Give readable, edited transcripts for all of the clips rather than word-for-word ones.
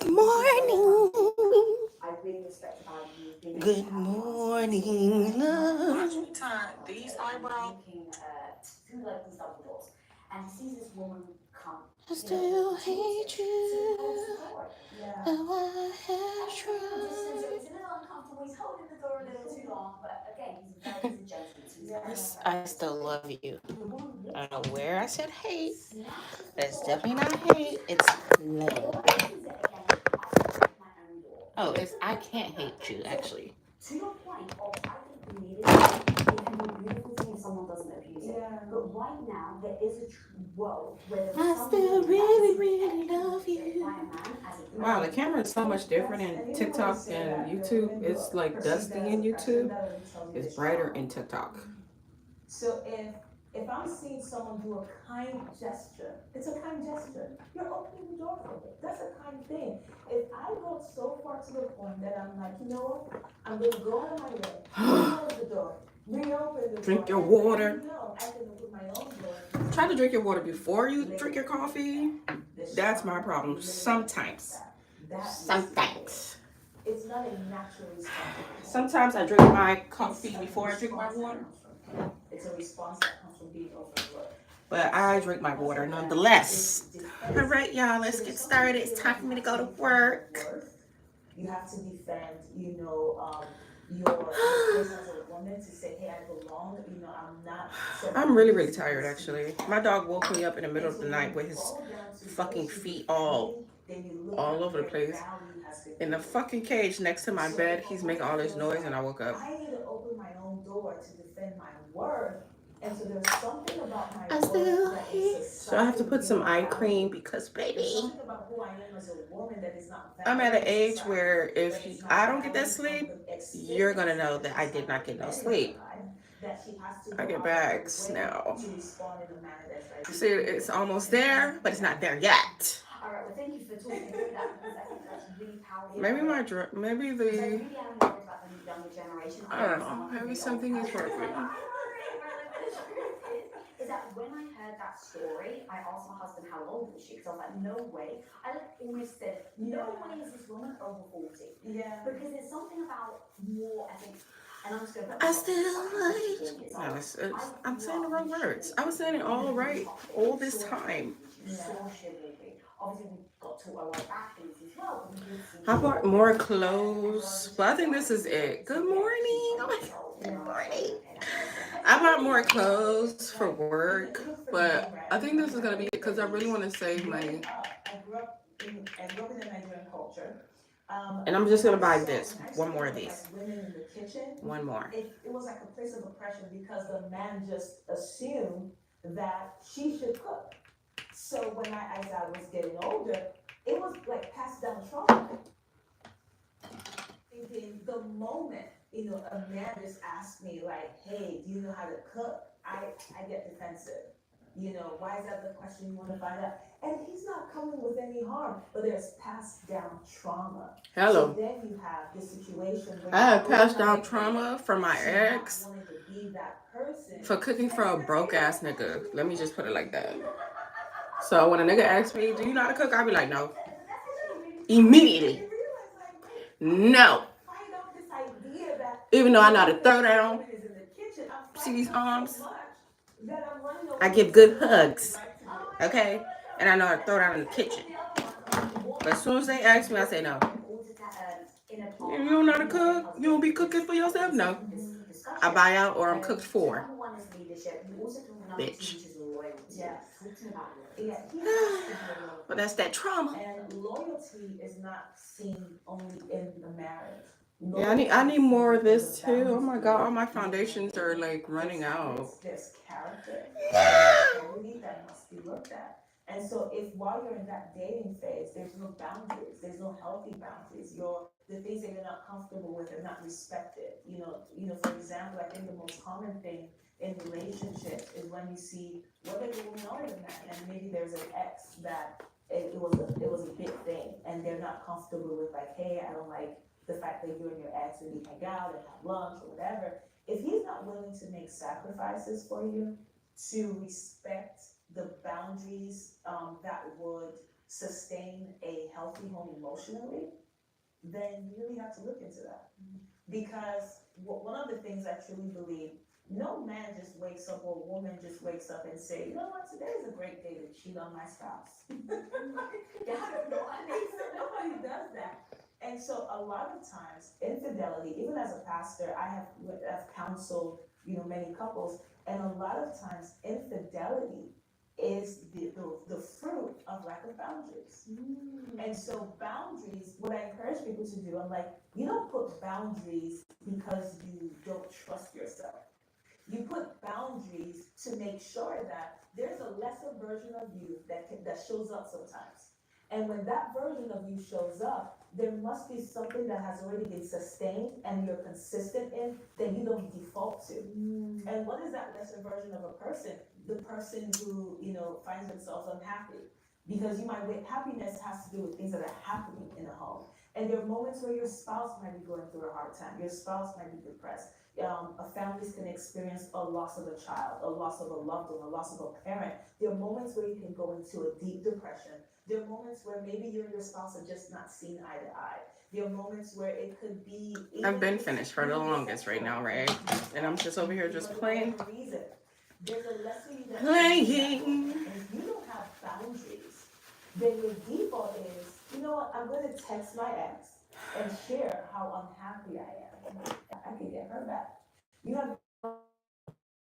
Good morning. Good morning, love. Watch me tie these eyebrows. I still hate you. How I have tried. I still love you. I don't know where I said hate. It's definitely not hate. It's love. Oh, it's I can't hate you actually. To your point of, I think we needed it can be a beautiful thing if someone doesn't abuse it. Yeah. But right now, there is a world where I still really, really love you. Wow, the camera is so much different in TikTok and YouTube. It's like dusty in YouTube. It's brighter in TikTok. So if I'm seeing someone do a kind gesture, it's a kind gesture. You're opening the door for me. That's a kind thing. If I go so far to the point that I'm like, you know what? I'm gonna go out of my way, close the door, reopen the door. Drink your water. No, I can open my own door. Try to drink your water before you drink your coffee. That's my problem. Sometimes. Sometimes. It's not a natural response. Sometimes I drink my coffee before I drink my water. It's a response that comes from being overlooked. But I drink my water nonetheless. All right, y'all, let's get started. It's time for me to go to work. You have to defend, your place as a woman to say, hey, I belong. I'm not. I'm really, really tired, actually. My dog woke me up in the middle of the night with his fucking feet all over the place. In the fucking cage next to my bed, he's making all this noise, and I woke up. I need to open my own door to defend my worth. And so there's something about my So I have to put some eye cream because, baby, I'm at an age where if I don't get that sleep, you're going to know that I did not get no sleep. I get bags now. See, it's almost there, but it's not there yet. Maybe I don't know. Maybe something is working. Is that when I heard that story, I asked my husband how old was she, because I was like, no way. I almost said, no way is this woman over 40. Yeah. Because there's something about more, I think, and I'm just going to... I still like. I'm saying the wrong words. I was saying it all right all this time. Obviously, we got to a lot of bad things as well. I bought more clothes, but I think this is it. Good morning. Oh my God. Good morning. I bought more clothes for work, but I think this is gonna be it because I really want to save money. I grew up in the Nigerian culture. And I'm just gonna buy this. One more of these. Women in the kitchen. One more. It was like a place of oppression because the man just assumed that she should cook. So when as I was getting older, it was like passed down trauma. Thinking the moment, a man just asked me like, hey, do you know how to cook? I get defensive. Why is that the question you want to find out? And he's not coming with any harm, but there's passed down trauma. Hello. So then you have this situation where I have passed down trauma from my ex for cooking for a broke ass nigga. Let me just put it like that. So when a nigga asks me, do you know how to cook? I'll be like, no. Immediately. No. Even though I know how to throw down. See these arms? I give good hugs. Okay? And I know how to throw down in the kitchen. But as soon as they ask me, I say no. You don't know how to cook? You don't be cooking for yourself? No. I buy out or I'm cooked for. Bitch. But that's that trauma. And loyalty is not seen only in the marriage. Yeah, I need more of this too. Oh my god, all my foundations are like running out. There's character. That must be looked at. And so if while you're in that dating phase, there's no boundaries, there's no healthy boundaries, the things that you're not comfortable with are not respected. For example, I think the most common thing in relationships is when you see whether you're a woman or a man, and maybe there's an ex that it was a big thing, and they're not comfortable with like, hey, I don't like the fact that you and your ex really hang out and have lunch or whatever. If he's not willing to make sacrifices for you to respect the boundaries that would sustain a healthy home emotionally, then you really have to look into that. Because one of the things I truly believe, no man just wakes up or woman just wakes up and say, you know what, today is a great day to cheat on my spouse. Nobody does that. And so a lot of times, infidelity, even as a pastor, I've counseled, many couples, and a lot of times infidelity is the fruit of lack of boundaries. And so boundaries, what I encourage people to do, I'm like, you don't put boundaries because you don't trust yourself. You put boundaries to make sure that there's a lesser version of you that shows up sometimes. And when that version of you shows up, there must be something that has already been sustained and you're consistent in that you don't default to. And what is that lesser version of a person? The person who, finds themselves unhappy. Because happiness has to do with things that are happening in a home. And there are moments where your spouse might be going through a hard time. Your spouse might be depressed. Families can experience a loss of a child, a loss of a loved one, a loss of a parent. There are moments where you can go into a deep depression. There are moments where maybe you and your spouse are just not seen eye to eye. There are moments where it could be... I've been finished for the longest right now, right? And I'm just over here just playing. There's a lesson that playing. And if you don't have boundaries, then your default is, you know what, I'm going to text my ex and share how unhappy I am. I can get her back. You have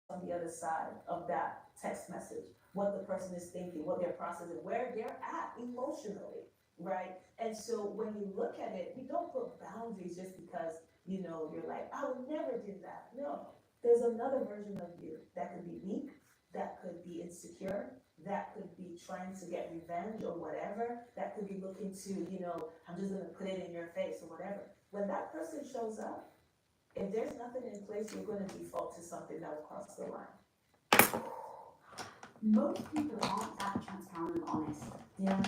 on the other side of that text message, what the person is thinking, what they're processing, where they're at emotionally, right? And so when you look at it, you don't put boundaries just because, you're like, I would never do that. No, there's another version of you that could be weak, that could be insecure, that could be trying to get revenge or whatever, that could be looking to, I'm just gonna put it in your face or whatever. When that person shows up, if there's nothing in place, you're going to default to something that will cross the line. Most people aren't that transparent and honest. Yeah.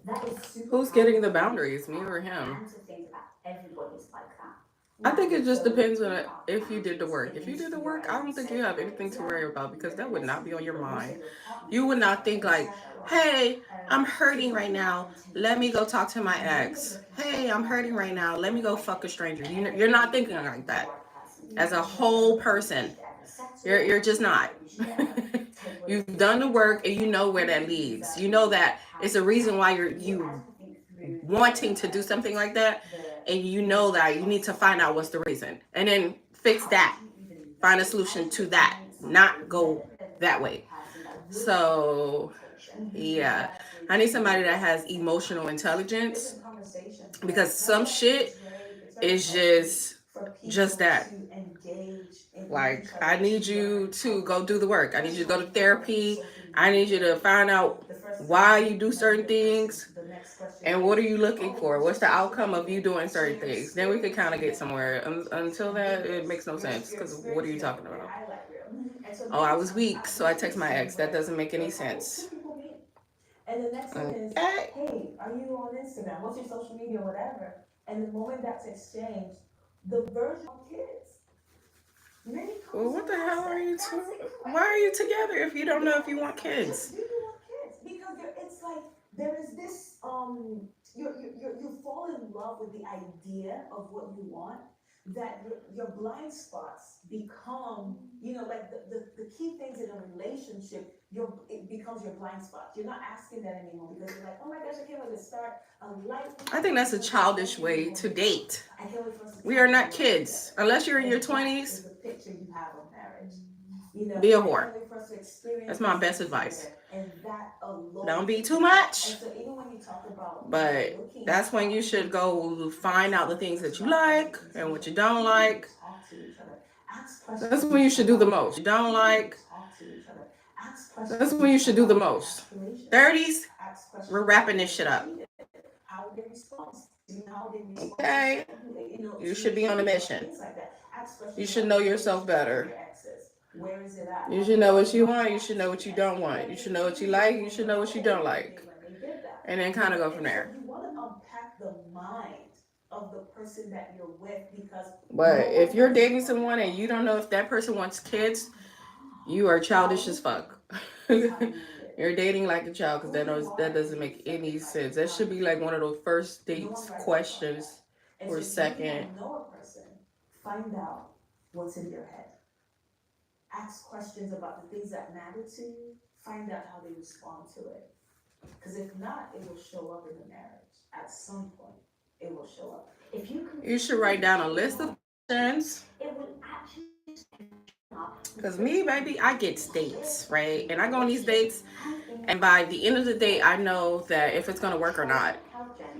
That is super. Who's getting the boundaries, me or him? And to think that everybody's like that. I think it just depends on if you did the work. If you did the work, I don't think you have anything to worry about because that would not be on your mind. You would not think like, hey, I'm hurting right now. Let me go talk to my ex. Hey, I'm hurting right now. Let me go fuck a stranger. You're not thinking like that. As a whole person, you're just not. You've done the work and you know where that leads. You know that it's a reason why you wanting to do something like that, and you know that you need to find out what's the reason and then fix that, find a solution to that, not go that way. So yeah, I need somebody that has emotional intelligence, because some shit is just that. Like, I need you to go do the work. I need you to go to therapy. I need you to find out why you do certain things and what are you looking for. What's the outcome of you doing certain things? Then we could kind of get somewhere. Until that, it makes no sense, because what are you talking about? Oh, I was weak, so I text my ex. That doesn't make any sense. And the next one is, hey, are you on Instagram? What's your social media, whatever? And the moment that's exchanged, the version of kids. Well, what the hell are you why are you together if you don't know if you want kids? Do you want kids? Because it's like there is this you fall in love with the idea of what you want, that your blind spots become, like the key things in a relationship, it becomes your blind spots. You're not asking that anymore because you're like, oh my gosh, I can't wait to start a life. I think that's a childish way to date. We are not kids. Unless you're in your 20s, be a whore. That's my best advice. Don't be too much. But that's when you should go find out the things that you like and what you don't like. That's when you should do the most. You don't like. That's when you should do the most. 30s, we're wrapping this shit up. Okay. You should be on a mission. You should know yourself better. You should know what you want. You should know what you don't want. You should know what you like. You should know what you don't like. And then kind of go from there. You want to unpack the mind of the person that you're with, because... But if you're dating someone and you don't know if that person wants kids, you are childish as fuck. You're dating like a child, because that doesn't make any sense. That should be like one of those first dates questions or second. If you know a person, find out what's in their head. Ask questions about the things that matter to you. Find out how they respond to it. Because if not, it will show up in the marriage. At some point, it will show up. If you should write down a list of questions. it will actually, because me, baby, I get dates, right? And I go on these dates, and by the end of the day, I know that if it's gonna work or not.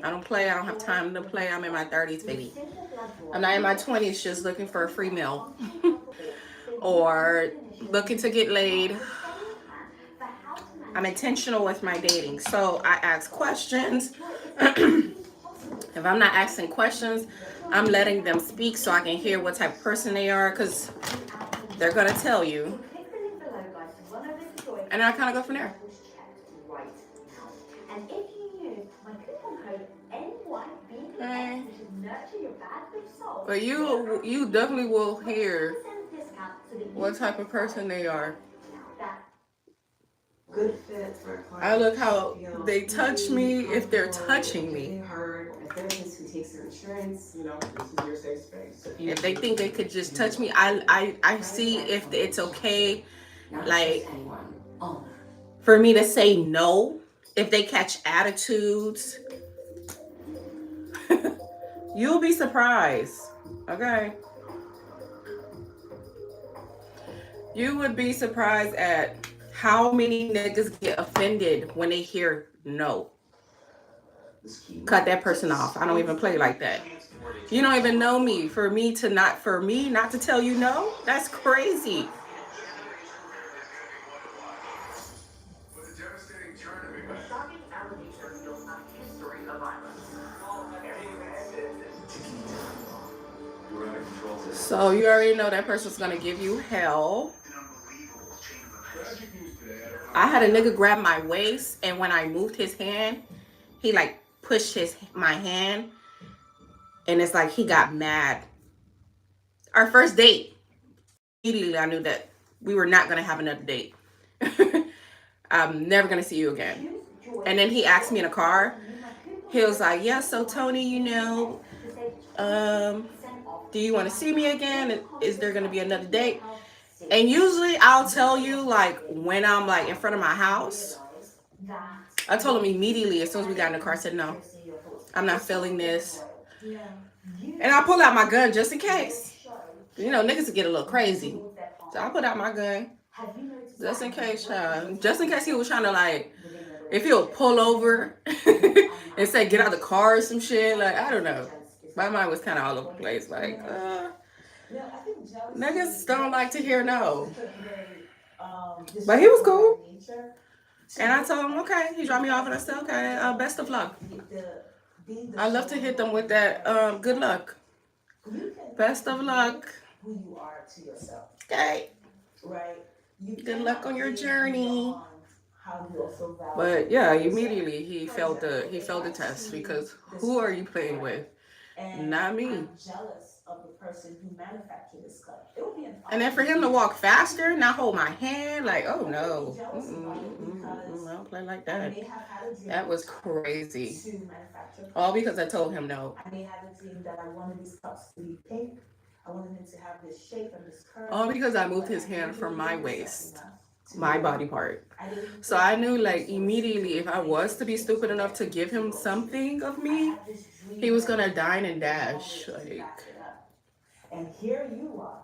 I don't play. I don't have time to play. I'm in my 30s, baby. I'm not in my 20s just looking for a free meal or looking to get laid. I'm intentional with my dating. So I ask questions. If I'm not asking questions, I'm letting them speak so I can hear what type of person they are, because they're going to tell you. And I kind of go from there. And if you use my coupon code NYBPX, which is nurture your bad bitch soul. But you definitely will hear what type of person they are. good fit for a client. I look how they touch me if they're touching me. A therapist who takes their insurance, this is your safe space. If they think they could just touch me, I see if it's okay, like, for me to say no. If they catch attitudes, you'll be surprised. Okay? You would be surprised at how many niggas get offended when they hear no. Cut that person off. I don't even play like that. You don't even know me. For me not to tell you no, that's crazy. So you already know that person's gonna give you hell. I had a nigga grab my waist, and when I moved his hand, he like pushed my hand, and it's like he got mad. Our first date, immediately I knew that we were not gonna have another date. I'm never gonna see you again. And then he asked me in a car. He was like, "Yeah, so Tony, do you want to see me again? Is there gonna be another date?" And usually I'll tell you like when I'm like in front of my house. I told him immediately as soon as we got in the car. I said, "No, I'm not feeling this." And I pull out my gun just in case. Niggas get a little crazy. So I put out my gun just in case, just in case he was trying to like, if he'll pull over and say get out the car or some shit. Like, I don't know. My mind was kind of all over the place. Like, niggas don't like to hear no. But he was cool. And I told him, okay. He dropped me off and I said, okay, best of luck. I love to hit them with that good luck. Best of luck. Who you are to yourself. Okay. Right? Good luck on your journey. But yeah, immediately he failed the test, because who are you playing with? Not me. I'm jealous of the person who manufactured this cup. It would be and then for him to walk faster, not hold my hand, like, oh no, I don't play like that. That was crazy. All because I told him no. I may have a dream that I wanted these cups to be pink. I wanted him to have this shape and this curve. All because I moved his hand from my waist, my body part. So I knew like immediately if I was to be stupid enough to give him something of me, he was gonna dine and dash, like, and here you are,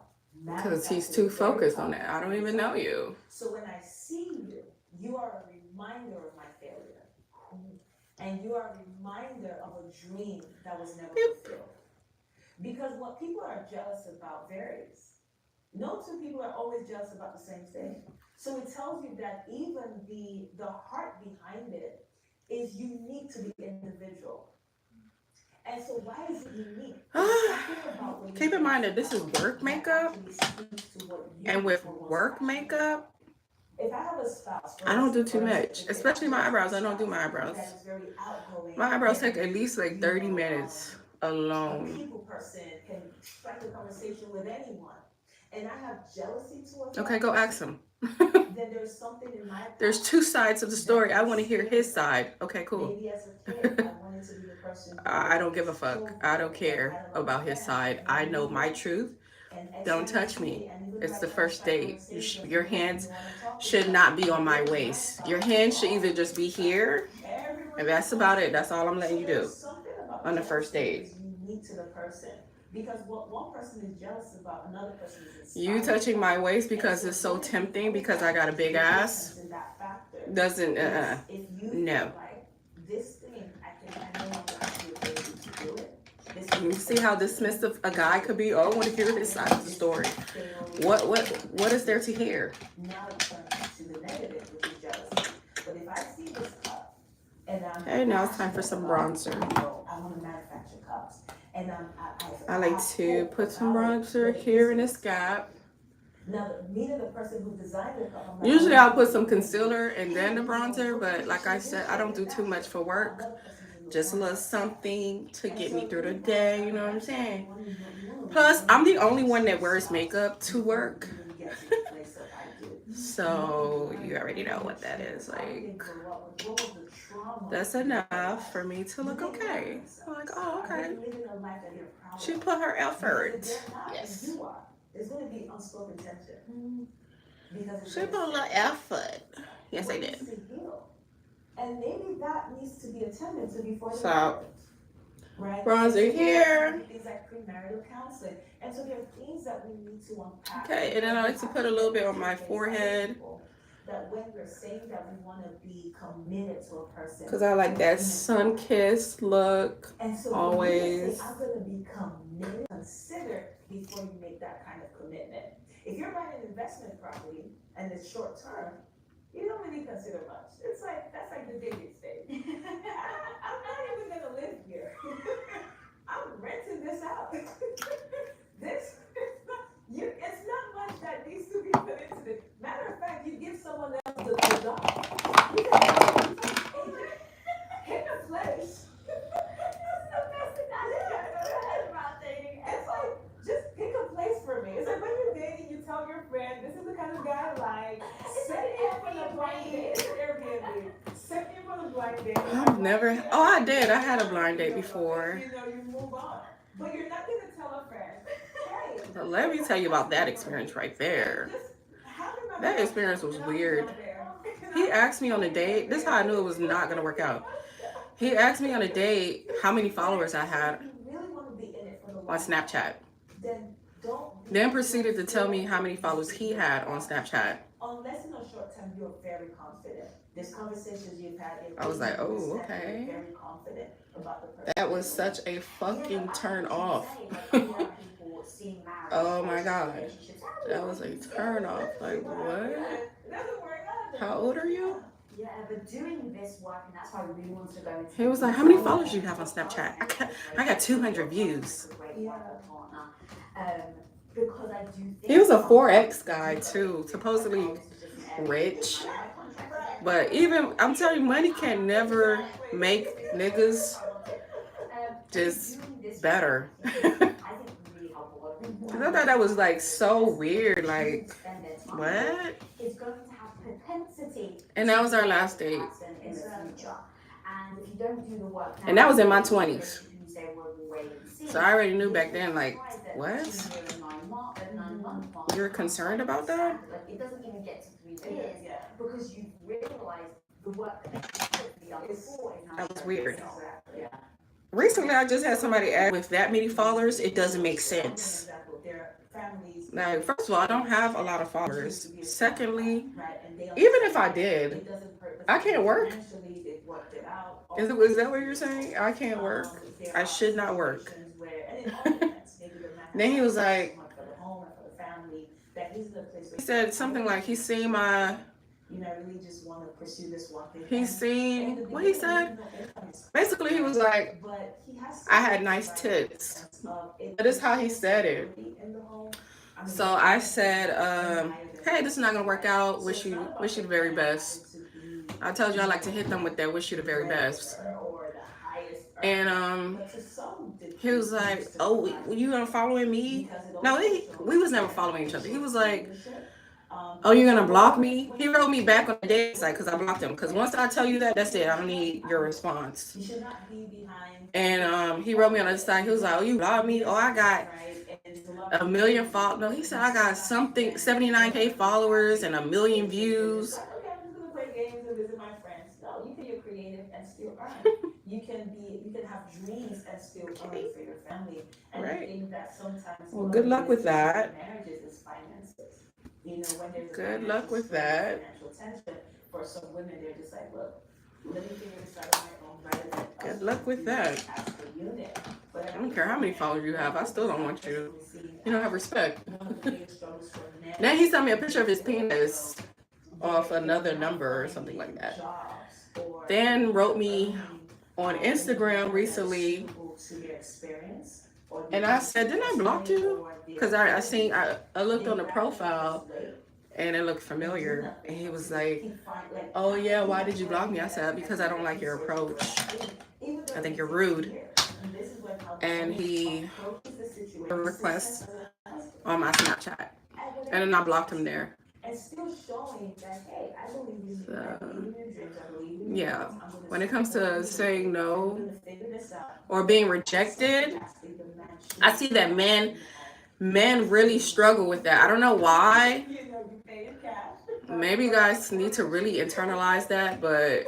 because he's too focused on that. I don't even know you. So when I see you, you are a reminder of my failure, and you are a reminder of a dream that was never fulfilled. Because what people are jealous about varies. No two people are always jealous about the same thing. So it tells you that even the heart behind it is unique to the individual. And so why is it unique? Keep in mind that this is work makeup. And with work makeup, if I have a spouse, I don't do too much. Especially my eyebrows. I don't do my eyebrows. My eyebrows take at least like 30 minutes alone. A people person can strike a conversation with anyone. and I have jealousy towards Okay, go ask him. then there's something in my There's two sides of the story. I want to hear his side. Okay, cool. Maybe as a kid, I wanted to be the person. I don't give a fuck. I don't care about his side. I know my truth. Don't touch me. It's the first date. Your hands should not be on my waist. Your hands should either just be here, and that's about it. That's all I'm letting you do on the first date. Unique to the person. Because what one person is jealous about, another person is inspired. You touching my waist because it's so tempting because I got a big ass doesn't, no. This thing, I no longer have the ability to do it. You see how dismissive a guy could be? Oh, I want to hear his side of the story. What is there to hear? Now it turns to the negative, which is jealousy. But if I see this cup, and hey, now it's time for some bronzer. I want to manufacture cups. And I like to put some bronzer here in this gap. Now, meeting the person who designed the cup, usually I'll put some concealer and then the bronzer, but like I said, I don't do too much for work. Just a little something to get me through the day, you know what I'm saying? Plus, I'm the only one that wears makeup to work. So you already know what that is. Like, that's enough for me to look okay. I'm like, oh, okay. She put her effort. Yes. There's going to be unspoken tension. She put a little effort. Yes, I did. And maybe that needs to be attended to before the marriage. Right? Bronzer here. Things like premarital counseling. And so there are things that we need to unpack. Okay, and then I like to put a little bit on my forehead. That when we're saying that we want to be committed to a person. Because I like that sun-kissed look. And so always. Say, I'm going to be committed. Consider before you make that kind of commitment. If you're buying an investment property and it's short term, you don't really consider much. It's like, that's like the biggest stage. I'm not even going to live here. I'm renting this out. It's not much that needs to be put into this. Matter of fact, you give someone else the job. You can pick a place. It's like, just pick a place for me. It's like when you're dating, you tell your friend, this is the kind of guy I like. Set in for the blind date. It's Airbnb. Set in for the blind date. I've never. Oh, I did. I had a blind date before. You know, you move on. But you're not going to tell a friend, hey. But let me tell you about that experience right there. That experience was weird. He asked me on a date. This is how I knew it was not going to work out. He asked me on a date how many followers I had on Snapchat. Then proceeded to tell me how many followers he had on Snapchat. Unless in a short time you're very confident. There's conversations you've had. I was like, oh, okay. Very confident about the person. That was such a fucking turn off. Oh my god. That was a turn off. Like, what? How old are you? Yeah, but doing this work, and that's why I really wanted to go into. He was like, how many followers do you have on Snapchat? I got 200 views. Because I do think he was a 4X guy too, supposedly rich. But even, I'm telling you, money can never make niggas just better. I thought that was like so weird. Like, what? And that was our last date. And that was in my 20s. So I already knew back then, like, what? You're concerned about that? It doesn't even get to 3 years because you realize the work that you've done before. That was weird. Recently, I just had somebody ask, with that many followers, it doesn't make sense. Like, first of all, I don't have a lot of followers. Secondly, even if I did, I can't work. Is that what you're saying? I can't work. I should not work. Then he was like, he said something like, he's seen my, he's seen, what he said? Basically, he was like, I had nice tits. That is how he said it. So I said, hey, this is not gonna work out. Wish you the very best. I told you I like to hit them with that wish you the very best. And he was like, "Oh, you unfollowing me?" No, we was never following each other. He was like, "Oh, you're gonna block me?" He wrote me back on the dating site because I blocked him. Because once I tell you that, that's it. I don't need your response. And he wrote me on the side. He was like, "Oh, you blocked me? Oh, I got a million followers." No, he said I got something 79K followers and a million views. Okay, I'm just gonna play games and visit my friends. No, you can be creative and still earn. You can have dreams and still earn for your family. And I think that sometimes well, good luck with that. Marriages is finances. You know, when there's good luck with that. Financial tension for some women, they're just like, look, let me figure this out on my own. Rather than good luck with that. I don't care how many followers you have. I still don't want you. You don't have respect. Now he sent me a picture of his penis off another number or something like that. Dan wrote me on Instagram recently, and I said, "Didn't I block you?" Because I looked on the profile and it looked familiar. And he was like, "Oh yeah, why did you block me?" I said, "Because I don't like your approach. I think you're rude." And he a request on my Snapchat, and then I blocked him there. And still showing that, hey, I believe in you. I believe in your dreams. I believe in yeah. When it comes to saying no or being rejected, I see that men really struggle with that. I don't know why. Maybe you guys need to really internalize that, but.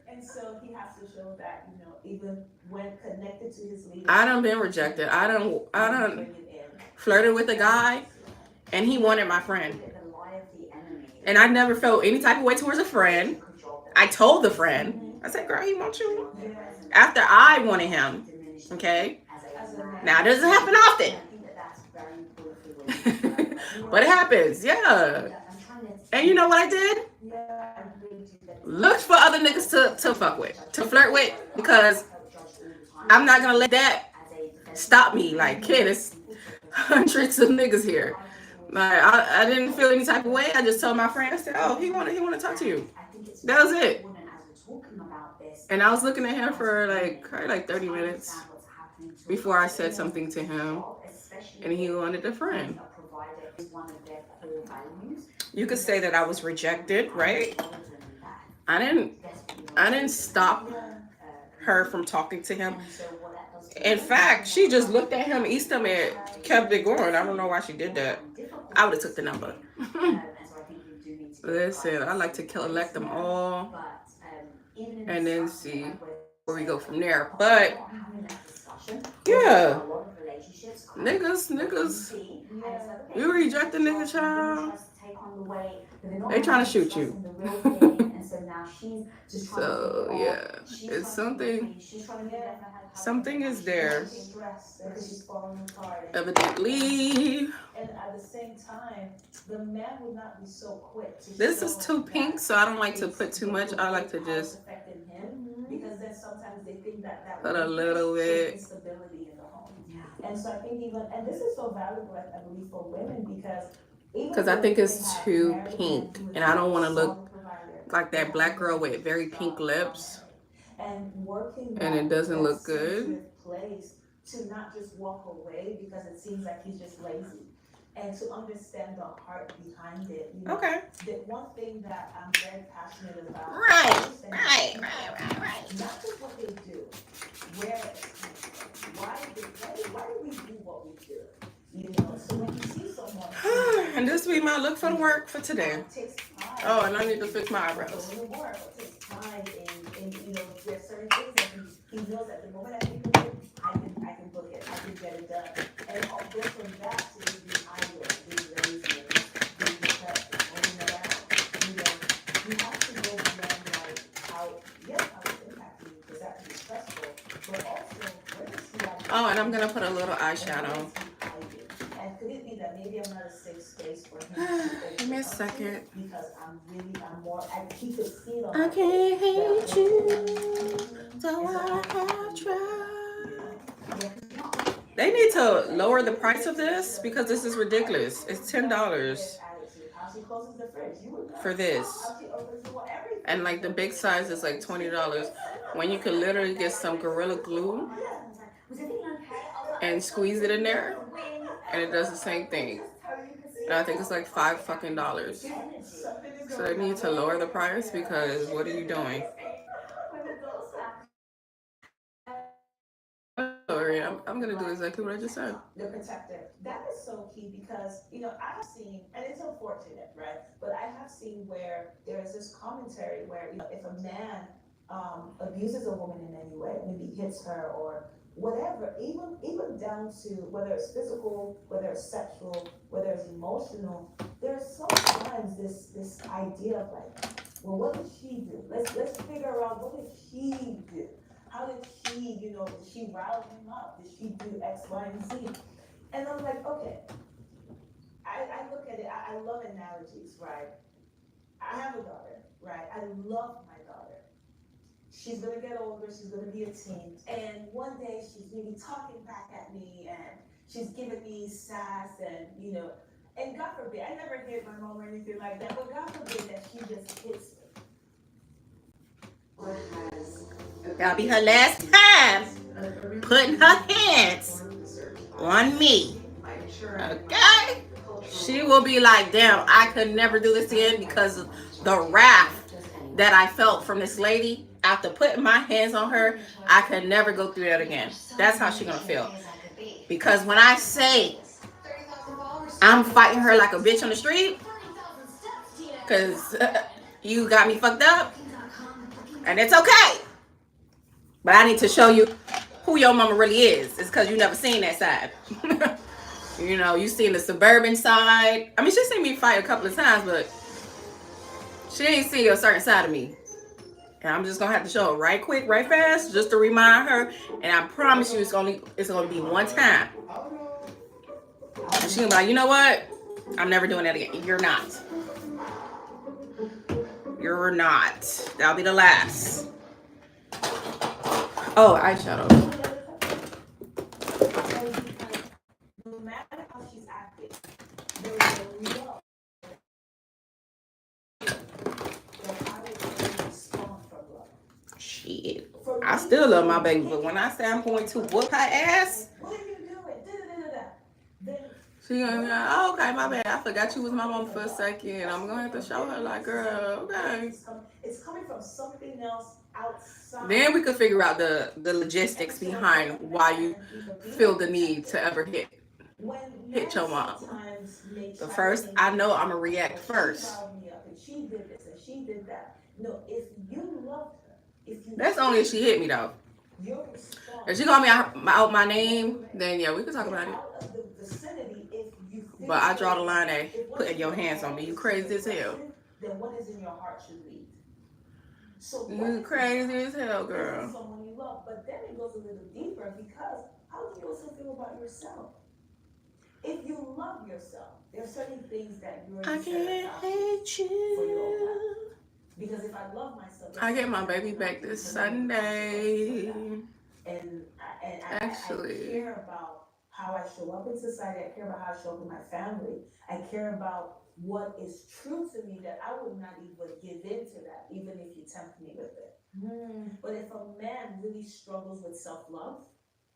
And so he has to show that, you know, even when connected to his leader. I done been rejected. I done flirted with a guy, and he wanted my friend. And I never felt any type of way towards a friend. I told the friend, I said, "Girl, he wants you." After I wanted him. Okay? Now, it doesn't happen often. But it happens, yeah. And you know what I did? Looked for other niggas to fuck with, to flirt with, because I'm not gonna let that stop me. Like, kid, it's hundreds of niggas here. Like, I didn't feel any type of way. I just told my friend, I said, "Oh, he wanna talk to you." That was it. And I was looking at him for probably 30 minutes before I said something to him, and he wanted a friend. You could say that I was rejected, right? I didn't stop her from talking to him. In fact, she just looked at him, East him, and kept it going. I don't know why she did that. I would have took the number. Listen, I like to collect them all and then see where we go from there. But yeah, niggas, you reject a nigga, child, they trying to shoot you. So yeah, it's something is there, evidently. And at the same time, the man would not be so quick to. This is too pink, so I don't like to put too much. I like to just because then sometimes they think that put a little bit. Instability in the home. Yeah. And so I think and this is so valuable, I believe, for women because I think it's too pink, and I don't want to look like that black girl with very pink lips, and it doesn't look good. To not just walk away because it seems like he's just lazy, and to understand the heart behind it. You know, okay. The one thing that I'm very passionate about. Right. Not just what they do, where why do we do what we do? You know, so when you see someone. And this be my look for the work for today. Oh, and I need to fix my eyebrows. It takes time, and you know, there's certain things that he knows at the moment I think of it, I can book it, I can get it done. And I'll go from that to being idle, being lazy, being depressed, holding it out. You know, you have to go beyond how it's impacting you, because that can be stressful, but also, where is the oh, and I'm gonna put a little eyeshadow. And could it be that maybe I'm not a safe space for him? Give me a second. Because I'm more, he could see it on I can't hate you, so I have tried. They need to lower the price of this because this is ridiculous. It's $10 for this. And the big size is $20. when you can literally get some Gorilla Glue and squeeze it in there, and it does the same thing. And I think it's like $5 fucking. So they need to lower the price because what are you doing? Sorry, I'm gonna do exactly what I just said. The protector. That is so key because, I have seen, and it's unfortunate, right? But I have seen where there is this commentary where, if a man abuses a woman in any way, maybe hits her or whatever, even down to whether it's physical, whether it's sexual, whether it's emotional, there's sometimes this idea of like, well, what did she do? Let's figure out what did he do? How did she, did she rile him up? Did she do X, Y, and Z? And I'm like, okay. I look at it, I love analogies, right? I have a daughter, right? I love my daughter. She's gonna get older, she's gonna be a teen. And one day she's gonna be talking back at me and she's giving me sass and, and God forbid, I never hit my mom or anything like that, but God forbid that she just hits me. That'll be her last time putting her hands on me. Okay? She will be like, damn, I could never do this again because of the wrath that I felt from this lady after putting my hands on her. I could never go through that again. That's how she's gonna feel. Because when I say I'm fighting her like a bitch on the street, because you got me fucked up, and it's okay. But I need to show you who your mama really is. It's because you never seen that side. You seen the suburban side. I mean, she seen me fight a couple of times, but she ain't seen a certain side of me. And I'm just gonna have to show her right quick, right fast, just to remind her. And I promise you, it's gonna be one time. And she's gonna be like, you know what? I'm never doing that again. You're not. You're not. That'll be the last. Oh, eyeshadow. No matter how she's acting, there is a love that I would respond from love. Shit. I still love my baby, but when I say I'm going to whoop her ass, what are you doing? Then she gonna be like, oh, okay, my bad. I forgot you was my mom for a second. I'm gonna have to show her, like, girl, okay. It's coming from something else outside. Then we could figure out the logistics behind why you feel the need to ever hit your mom. But first, I know I'm gonna react first. She did this and she did that. No, if you loved her, that's only if she hit me though. If she called me out my name, then yeah, we could talk about it. But I draw the line at putting your hands on me. You crazy as hell. Then what is in your heart should lead. So you crazy as hell, girl. Someone you love, but then it goes a little deeper because how do you also feel about yourself? If you love yourself, there are certain things that you're. I can't hate you. Because if I love myself, I get my baby back this Sunday. And I care about how I show up in society. I care about how I show up in my family. I care about what is true to me that I would not even give in to that, even if you tempt me with it. But if a man really struggles with self-love,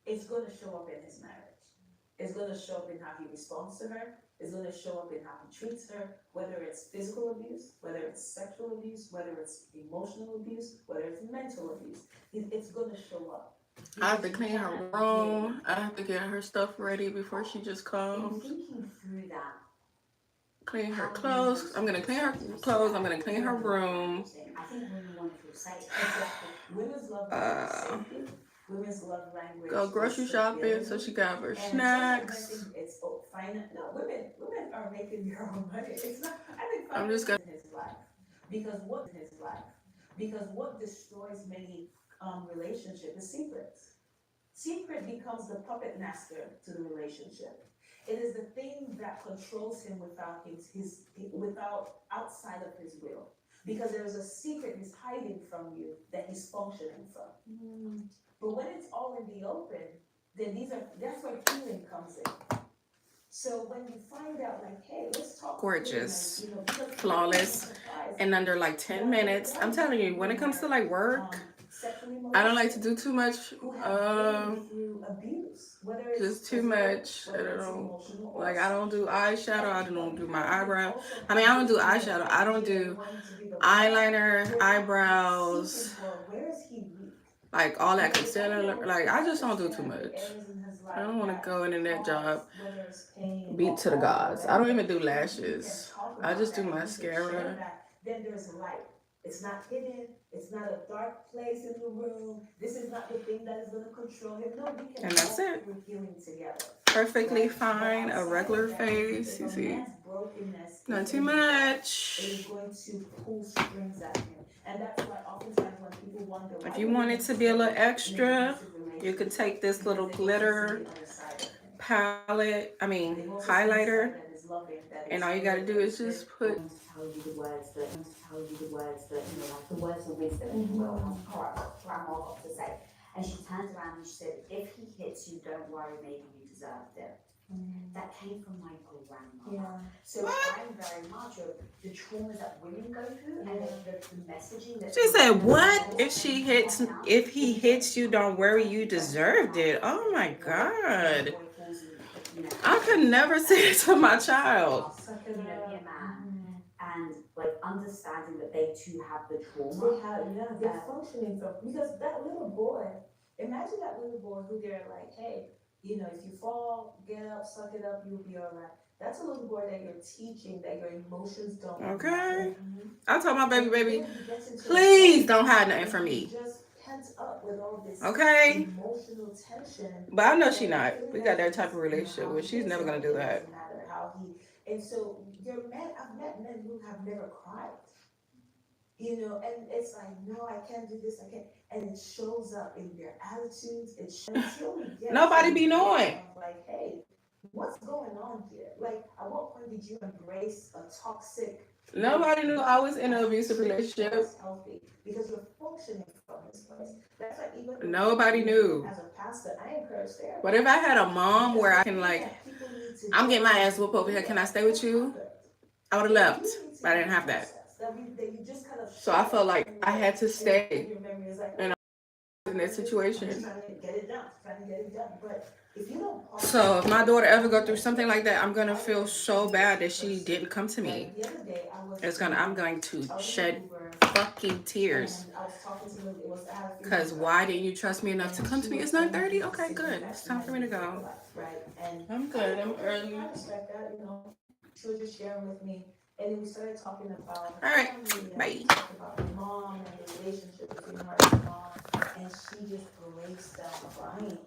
it's going to show up in his marriage. It's going to show up in how he responds to her. It's going to show up in how he treats her, whether it's physical abuse, whether it's sexual abuse, whether it's emotional abuse, whether it's mental abuse. It's going to show up. I have to clean her room. I have to get her stuff ready before she just comes. Thinking through that. Clean her clothes. I'm gonna clean her clothes. I'm gonna clean her room. I think women want to feel safe. Women's love safety. Women's love language. Go grocery shopping so she got her snacks. It's fine. No, women are making their own money. It's not. I think I'm just gonna his life because what destroys many relationships is secrets. Secret becomes the puppet master to the relationship. It is the thing that controls him without outside of his will. Because there is a secret he's hiding from you that he's functioning from. But when it's all in the open, then that's where healing comes in. So when you find out, like, hey, let's talk. Gorgeous, flawless, in under like 10 minutes. I'm telling you, when it comes to like work, sexually I don't like to molested, do too much. who have been through abuse, whether it's Just too physical, much. I whether it's don't emotional, or like. I don't do eyeshadow. I and don't do my because you eyebrow. also I mean, I have don't this do kind of eyeshadow. I don't idea do of wanting to be the one, eyeliner, you're eyebrows, seeking for where is he weak? like all that You gotta concealer. Like I just don't do too understand the much. areas in his I life don't want to that go in that job cause, whether it's pain beat or to the harm or gods. I don't whatever. even do So if you can lashes. talk I about just do that and you can share mascara. that, then there's light. It's not hidden. It's not a dark place in the room. This is not the thing that is going to control him. No, we can And that's walk it. through healing together. Perfectly Right? But fine. A outside regular of that, face. if You a see, man's brokenness not is too in his heart, much. it is going to pull strings at him. And that's why oftentimes when people wonder why If you want it to be a little extra, you could take this little glitter palette, highlighter, and all you gotta do is just put. To tell you the words that, you know, like the words of wisdom, if you will, as grandma got to say. And she turned around and she said, if he hits you, don't worry, maybe you deserved it. That came from my grandma. So I'm very much of the traumas that women go through and the messaging that She said, "What if he hits you? Don't worry, you deserved it." Oh my God! I could never say it to my child. You know, be a man. And like understanding that they too have the trauma. They're functioning from, because that little boy, imagine that little boy who they're like, hey, you know, if you fall, get up, suck it up, you'll be all right. That's a little boy that you're teaching that your emotions don't Okay. matter. I told my baby, Then he gets into please don't hide nothing from me. just pent up with all this Okay. emotional tension. But I know she not. We got that type of relationship where she's never gonna do that. Doesn't matter how he, and so your men, I've met men who have never cried. You know, and it's like, no, I can't do this, I can't, and it shows up in their attitudes. It shows until we get Nobody be knowing. Like, hey, what's going on here? Like, at what point did you embrace a toxic? Nobody knew I was in an abusive relationship. Healthy because you're functioning from this place. That's like even Nobody knew. As a pastor, I encourage therapy. But if I had a mom where I can like, I'm getting my ass whooped over here. Can I stay with you? I would have left, but I didn't have that. So I felt like I had to stay in that situation. So if my daughter ever go through something like that, I'm gonna feel so bad that she didn't come to me. I'm going to shed fucking tears. Cause why didn't you trust me enough to come to me? It's 9:30. Okay, good. It's time for me to go. I'm good. I'm early. She was just sharing with me, and then we started talking about. All right, bye. About her mom and the relationship between her and her mom, and she just breaks down crying.